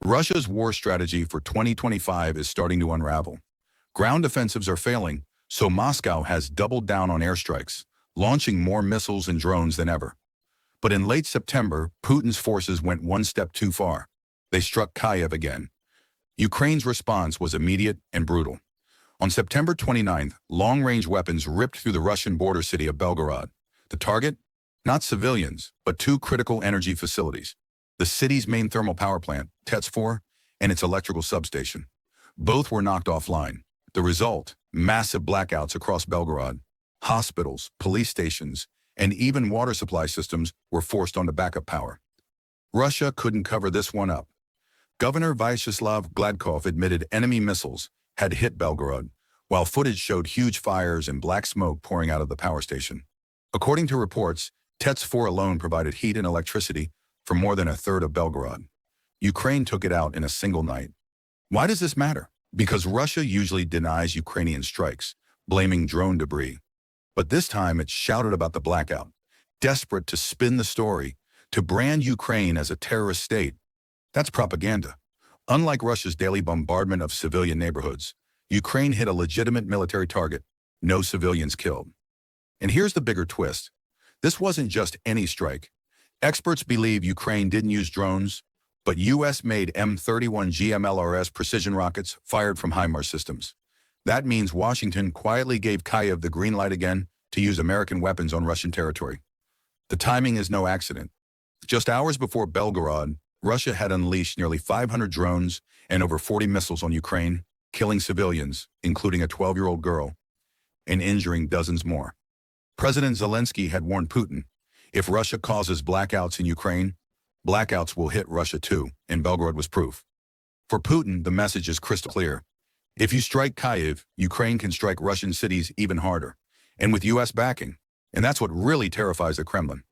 Russia's war strategy for 2025 is starting to unravel. Ground offensives are failing, so Moscow has doubled down on airstrikes, launching more missiles and drones than ever. But in late September, Putin's forces went one step too far. They struck Kyiv again. Ukraine's response was immediate and brutal. On September 29th, long-range weapons ripped through the Russian border city of Belgorod. The target? Not civilians, but two critical energy facilities. The city's main thermal power plant, TETS-4, and its electrical substation. Both were knocked offline. The result? Massive blackouts across Belgorod. Hospitals, police stations, and even water supply systems were forced onto backup power. Russia couldn't cover this one up. Governor Vyacheslav Gladkov admitted enemy missiles had hit Belgorod, while footage showed huge fires and black smoke pouring out of the power station. According to reports, TETS-4 alone provided heat and electricity for more than a third of Belgorod. Ukraine took it out in a single night. Why does this matter? Because Russia usually denies Ukrainian strikes, blaming drone debris. But this time it shouted about the blackout, desperate to spin the story, to brand Ukraine as a terrorist state. That's propaganda. Unlike Russia's daily bombardment of civilian neighborhoods, Ukraine hit a legitimate military target, no civilians killed. And here's the bigger twist. This wasn't just any strike. Experts believe Ukraine didn't use drones, but U.S.-made M31 GMLRS precision rockets fired from HIMARS systems. That means Washington quietly gave Kyiv the green light again to use American weapons on Russian territory. The timing is no accident. Just hours before Belgorod, Russia had unleashed nearly 500 drones and over 40 missiles on Ukraine, killing civilians, including a 12-year-old girl, and injuring dozens more. President Zelensky had warned Putin, if Russia causes blackouts in Ukraine, blackouts will hit Russia too, and Belgorod was proof. For Putin, the message is crystal clear. If you strike Kyiv, Ukraine can strike Russian cities even harder, and with U.S. backing. And that's what really terrifies the Kremlin.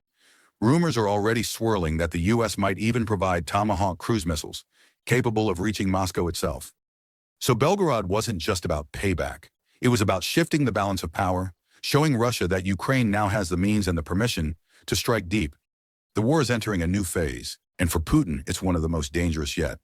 Rumors are already swirling that the U.S. might even provide Tomahawk cruise missiles, capable of reaching Moscow itself. So Belgorod wasn't just about payback. It was about shifting the balance of power, showing Russia that Ukraine now has the means and the permission to strike deep. The war is entering a new phase, and for Putin, it's one of the most dangerous yet.